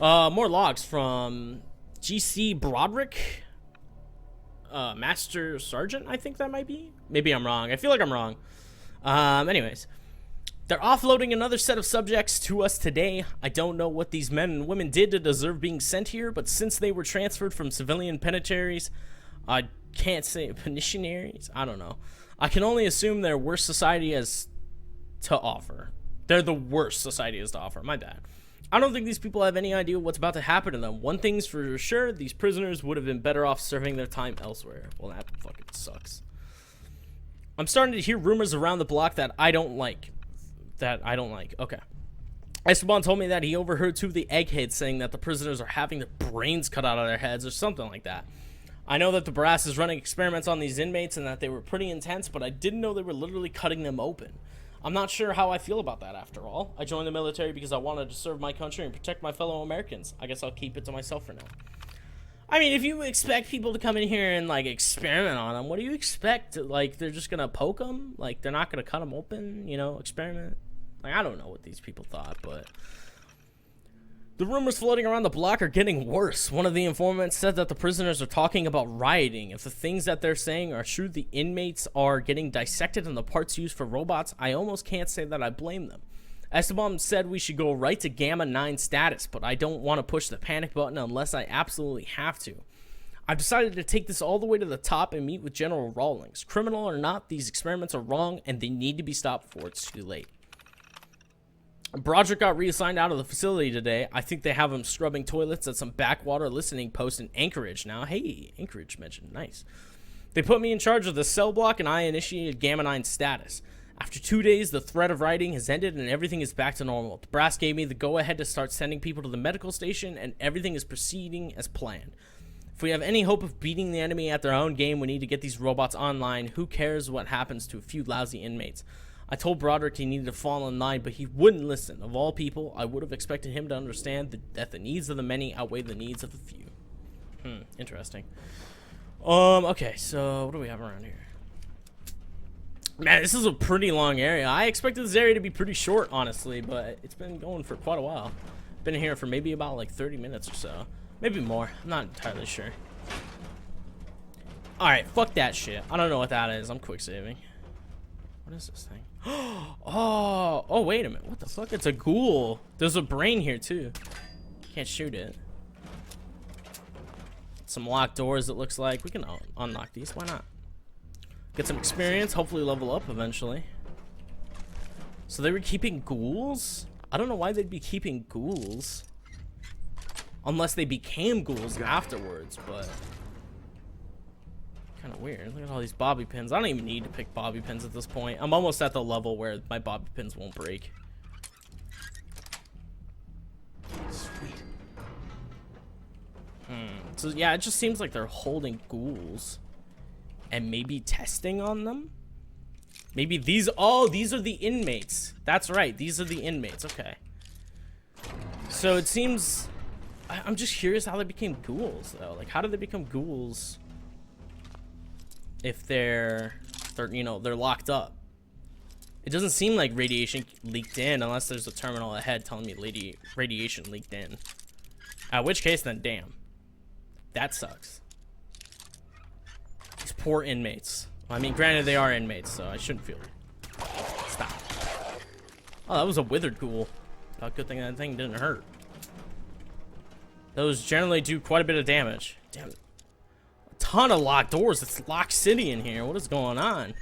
More logs from GC Broderick. Master Sergeant, I think that might be. Maybe I'm wrong. I feel like I'm wrong. Anyways. They're offloading another set of subjects to us today. I don't know what these men and women did to deserve being sent here, but since they were transferred from civilian penitentiaries, I can't say penitentiaries? I don't know. I can only assume they're worse society has to offer. They're the worst society has to offer. My bad. I don't think these people have any idea what's about to happen to them. One thing's for sure, these prisoners would have been better off serving their time elsewhere. Well, that fucking sucks. I'm starting to hear rumors around the block that I don't like. Okay. Esteban told me that he overheard two of the eggheads saying that the prisoners are having their brains cut out of their heads or something like that. I know that the brass is running experiments on these inmates and that they were pretty intense, but I didn't know they were literally cutting them open. I'm not sure how I feel about that after all. I joined the military because I wanted to serve my country and protect my fellow Americans. I guess I'll keep it to myself for now. I mean, if you expect people to come in here and, like, experiment on them, what do you expect? Like, they're just gonna poke them? Like, they're not gonna cut them open, you know, experiment? Like, I don't know what these people thought, but the rumors floating around the block are getting worse. One of the informants said that the prisoners are talking about rioting. If the things that they're saying are true, the inmates are getting dissected and the parts used for robots. I almost can't say that I blame them. Esteban said we should go right to Gamma 9 status, but I don't want to push the panic button unless I absolutely have to. I've decided to take this all the way to the top and meet with General Rawlings. Criminal or not, these experiments are wrong and they need to be stopped before it's too late. Broderick got reassigned out of the facility today. I think they have him scrubbing toilets at some backwater listening post in Anchorage now. Hey, Anchorage mentioned. Nice. They put me in charge of the cell block and I initiated Gamma 9 status. After 2 days, the threat of rioting has ended and everything is back to normal. The brass gave me the go-ahead to start sending people to the medical station and everything is proceeding as planned. If we have any hope of beating the enemy at their own game, we need to get these robots online. Who cares what happens to a few lousy inmates? I told Broderick he needed to fall in line, but he wouldn't listen. Of all people, I would have expected him to understand that the needs of the many outweigh the needs of the few. Interesting. Okay, so what do we have around here? Man, this is a pretty long area. I expected this area to be pretty short, honestly, but it's been going for quite a while. Been here for maybe about like 30 minutes or so. Maybe more. I'm not entirely sure. Alright, fuck that shit. I don't know what that is. I'm quick saving. What is this thing? Oh, wait a minute. What the fuck? It's a ghoul. There's a brain here, too. Can't shoot it. Some locked doors, it looks like. We can unlock these. Why not? Get some experience. Hopefully level up eventually. So they were keeping ghouls? I don't know why they'd be keeping ghouls. Unless they became ghouls afterwards, but... kind of weird. Look at all these bobby pins. I don't even need to pick bobby pins at this point. I'm almost at the level where my bobby pins won't break. Sweet. So yeah, it just seems like they're holding ghouls and maybe testing on them. Maybe these. Oh, these are the inmates. That's right. These are the inmates. Okay. So it seems. I'm just curious how they became ghouls, though. Like, how did they become ghouls? If they're locked up. It doesn't seem like radiation leaked in unless there's a terminal ahead telling me radiation leaked in. At which case, then, damn. That sucks. These poor inmates. Well, I mean, granted, they are inmates, so I shouldn't feel... Stop. Oh, that was a withered ghoul. Oh, good thing that thing didn't hurt. Those generally do quite a bit of damage. Damn it. Ton of locked doors. It's Lock City in here. What is going on?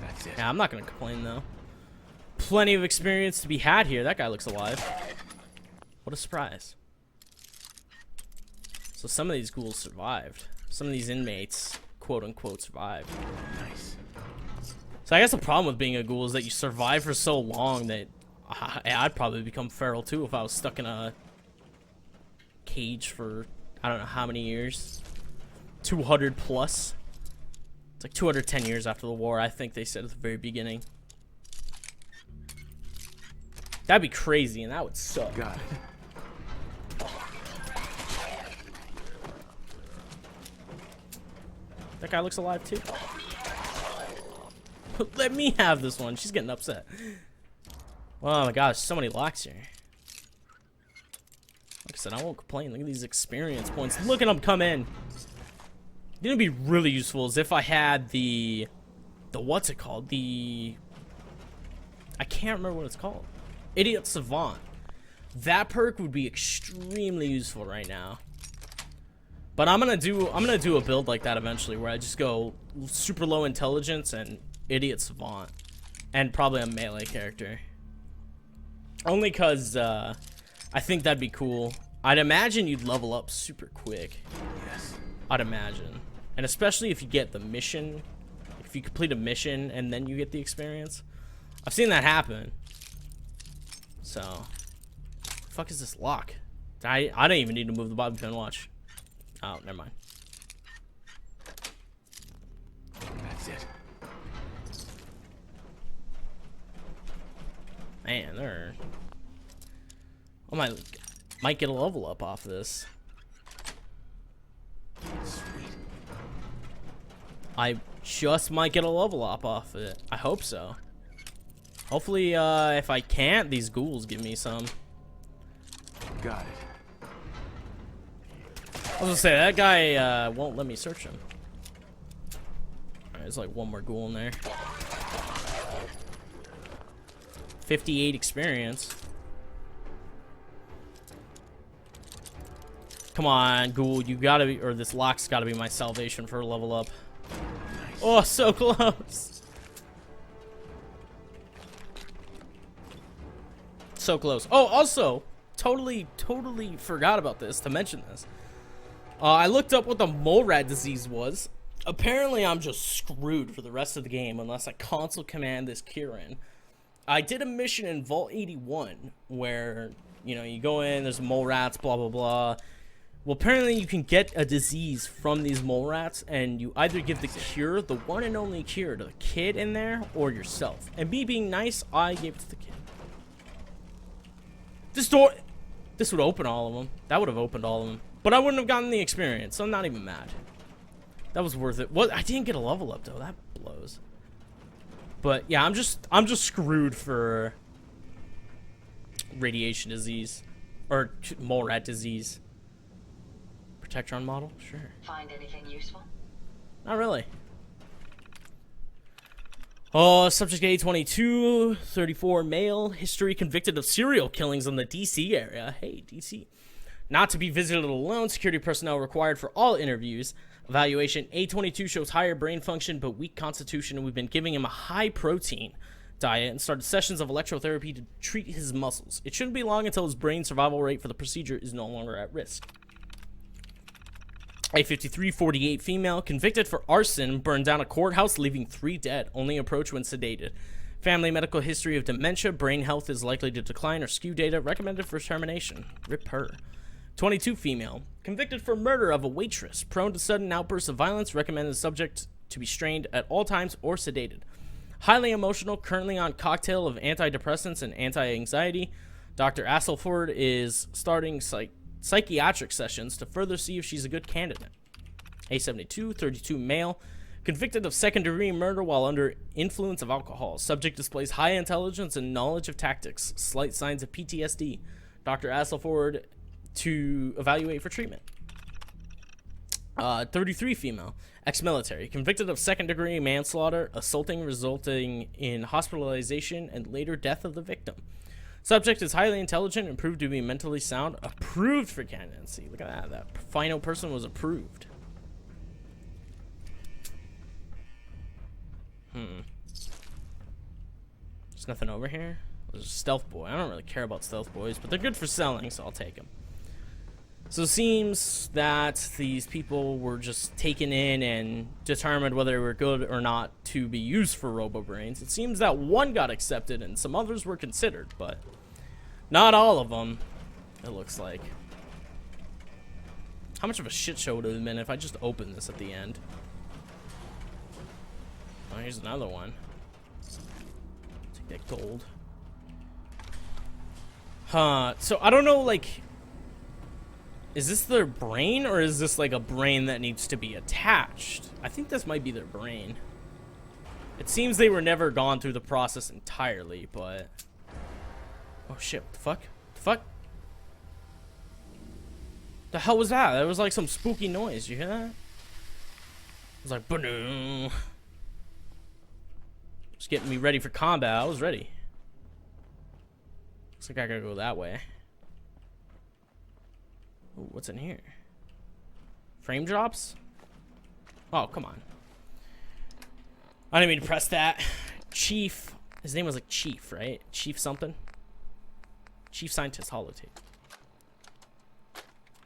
That's it. Yeah, I'm not gonna complain though. Plenty of experience to be had here. That guy looks alive. What a surprise. So some of these ghouls survived. Some of these inmates, quote unquote, survived. Nice. So I guess the problem with being a ghoul is that you survive for so long that I'd probably become feral too if I was stuck in a cage for I don't know how many years. 200 plus. It's like 210 years after the war, I think they said at the very beginning. That'd be crazy, and that would suck. Got it. That guy looks alive too. Let me have this one. She's getting upset. Oh my gosh, so many locks here. I said, I won't complain. Look at these experience points. Look at them come in. It'd be really useful is if I had the what's it called? I can't remember what it's called. Idiot Savant. That perk would be extremely useful right now. But I'm gonna do a build like that eventually, where I just go super low intelligence and Idiot Savant, and probably a melee character. Only cause I think that'd be cool. I'd imagine you'd level up super quick. Yes. I'd imagine, and especially if you get the mission, if you complete a mission and then you get the experience. I've seen that happen. So, the fuck is this lock? I don't even need to move the bobby pin. Watch. Oh, never mind. That's it. Man, there. I might get a level up off this. Sweet. I just might get a level up off it. I hope so. Hopefully, if I can't, these ghouls give me some. Got it. I was gonna say, that guy won't let me search him. Alright, there's like one more ghoul in there. 58 experience. Come on, ghoul, you gotta be, or this lock's gotta be my salvation for a level up. Nice. Oh, so close. So close. Oh, also, totally forgot about this, to mention this. I looked up what the mole rat disease was. Apparently, I'm just screwed for the rest of the game unless I console command this Kieran. I did a mission in Vault 81 where, you know, you go in, there's mole rats, blah, blah, blah. Well, apparently you can get a disease from these mole rats, and you either give the cure, the one and only cure, to the kid in there or yourself. And me being nice, I gave it to the kid. This would open all of them. That would have opened all of them. But I wouldn't have gotten the experience, so I'm not even mad. That was worth it. What? I didn't get a level up though. That blows. But yeah, I'm just screwed for radiation disease or mole rat disease. Protectron model? Sure. Find anything useful? Not really. Oh, subject A22, 34 male, history convicted of serial killings in the DC area. Hey, DC. Not to be visited alone, security personnel required for all interviews. Evaluation, A22 shows higher brain function but weak constitution, and we've been giving him a high protein diet and started sessions of electrotherapy to treat his muscles. It shouldn't be long until his brain survival rate for the procedure is no longer at risk. A53, 48 female, convicted for arson, burned down a courthouse, leaving 3 dead. Only approach when sedated. Family medical history of dementia. Brain health is likely to decline or skew data. Recommended for termination. Rip her. 22 female, convicted for murder of a waitress. Prone to sudden outbursts of violence. Recommended subject to be strained at all times or sedated. Highly emotional, currently on cocktail of antidepressants and anti-anxiety. Dr. Asselford is starting psychiatric sessions to further see if she's a good candidate. A72, 32 male, convicted of second-degree murder while under influence of alcohol. Subject displays high intelligence and knowledge of tactics. Slight signs of PTSD. Dr. Asselford to evaluate for treatment. 33 female, ex-military, convicted of second-degree manslaughter, assaulting resulting in hospitalization and later death of the victim. Subject is highly intelligent and proved to be mentally sound. Approved for candidacy. Look at that. That final person was approved. There's nothing over here. There's a stealth boy. I don't really care about stealth boys, but they're good for selling, so I'll take them. So it seems that these people were just taken in and determined whether they were good or not to be used for robo-brains. It seems that one got accepted and some others were considered, but not all of them, it looks like. How much of a shit show would it have been if I just opened this at the end? Oh, here's another one. Take that gold. So I don't know, like, is this their brain, or is this like a brain that needs to be attached? I think this might be their brain. It seems they were never gone through the process entirely, but... Oh shit, what the fuck? What the fuck? The hell was that? That was like some spooky noise. You hear that? It was like, ba-doo. Just getting me ready for combat. I was ready. Looks like I gotta go that way. Ooh, what's in here? Frame drops? Oh, come on. I didn't mean to press that. Chief. His name was like Chief, right? Chief something? Chief Scientist Holotape.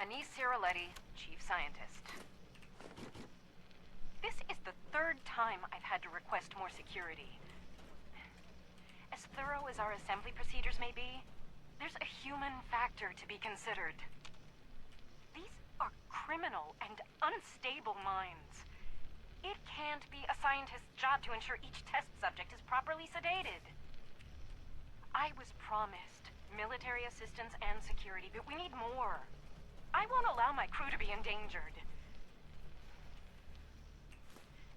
Anise Ciroletti, Chief Scientist. This is the third time I've had to request more security. As thorough as our assembly procedures may be, there's a human factor to be considered. These are criminal and unstable minds. It can't be a scientist's job to ensure each test subject is properly sedated. I was promised military assistance and security, but we need more. I won't allow my crew to be endangered.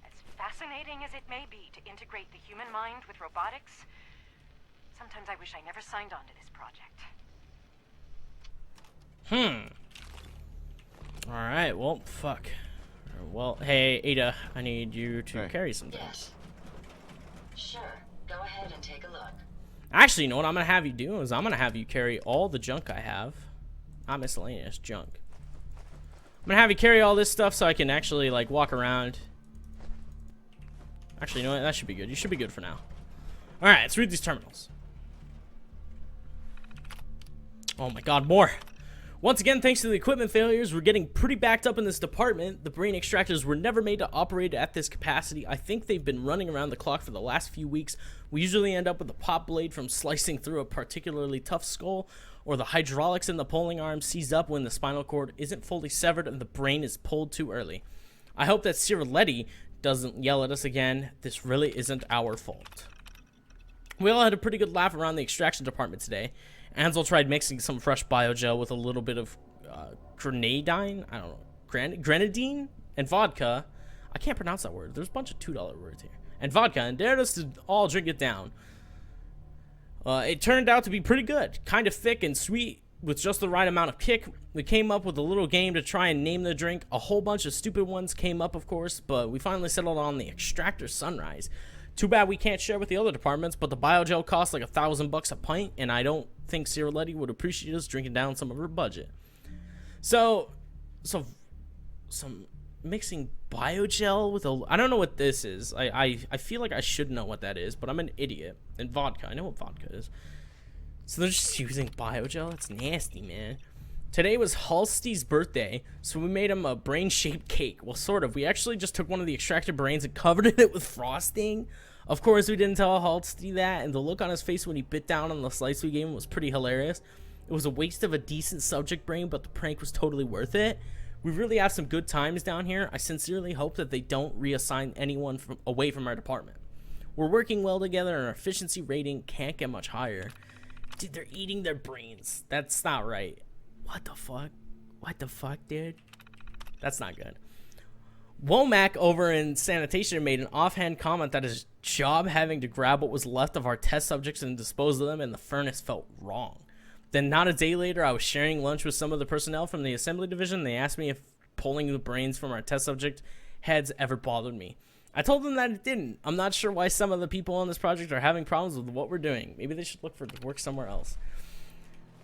As fascinating as it may be to integrate the human mind with robotics, sometimes I wish I never signed on to this project. Alright, well, fuck. Well, hey, Ada, I need you to Hey. carry some things. Yes. Sure. Go ahead and take a look. Actually, you know what I'm gonna have you do is I'm gonna have you carry all the junk I have. Not miscellaneous, junk. I'm gonna have you carry all this stuff so I can actually, like, walk around. Actually, you know what? That should be good. You should be good for now. Alright, let's read these terminals. Oh my god, more! Once again, thanks to the equipment failures, we're getting pretty backed up in this department. The brain extractors were never made to operate at this capacity. I think they've been running around the clock for the last few weeks. We usually end up with a pop blade from slicing through a particularly tough skull, or the hydraulics in the pulling arm seize up when the spinal cord isn't fully severed and the brain is pulled too early. I hope that Ciroletti doesn't yell at us again. This really isn't our fault. We all had a pretty good laugh around the extraction department today. Ansel tried mixing some fresh biogel with a little bit of grenadine, I don't know, grenadine and vodka. I can't pronounce that word. There's a bunch of $2 words here. And vodka, and dared us to all drink it down. It turned out to be pretty good, kind of thick and sweet with just the right amount of kick. We came up with a little game to try and name the drink. A whole bunch of stupid ones came up, of course, but we finally settled on the Extractor Sunrise. Too bad we can't share with the other departments, but the biogel costs like $1,000 a pint, and I don't think Ciroletti would appreciate us drinking down some of her budget. So some mixing biogel with a, I don't know what this is. I feel like I should know what that is, but I'm an idiot. And vodka, I know what vodka is. So they're just using biogel? That's nasty, man. Today was Halsty's birthday, so we made him a brain-shaped cake. Well, sort of. We actually just took one of the extracted brains and covered it with frosting. Of course, we didn't tell Halsty that, and the look on his face when he bit down on the slice we gave him was pretty hilarious. It was a waste of a decent subject brain, but the prank was totally worth it. We really have some good times down here. I sincerely hope that they don't reassign anyone away from our department. We're working well together, and our efficiency rating can't get much higher. Dude, they're eating their brains. That's not right. What the fuck? What the fuck, dude? That's not good. Womack over in sanitation made an offhand comment that his job having to grab what was left of our test subjects and dispose of them in the furnace felt wrong. Then not a day later, I was sharing lunch with some of the personnel from the assembly division. They asked me if pulling the brains from our test subject heads ever bothered me. I told them that it didn't. I'm not sure why some of the people on this project are having problems with what we're doing. Maybe they should look for work somewhere else.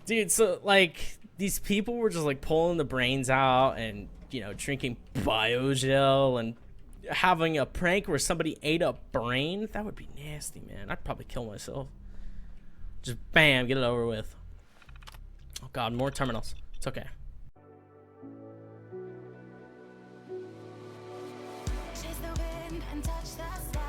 Dude, so, like, these people were just, like, pulling the brains out and, you know, drinking biogel and having a prank where somebody ate a brain. That would be nasty, man. I'd probably kill myself. Just, bam, get it over with. Oh, God, more terminals. It's okay. Chase the wind and touch the sky.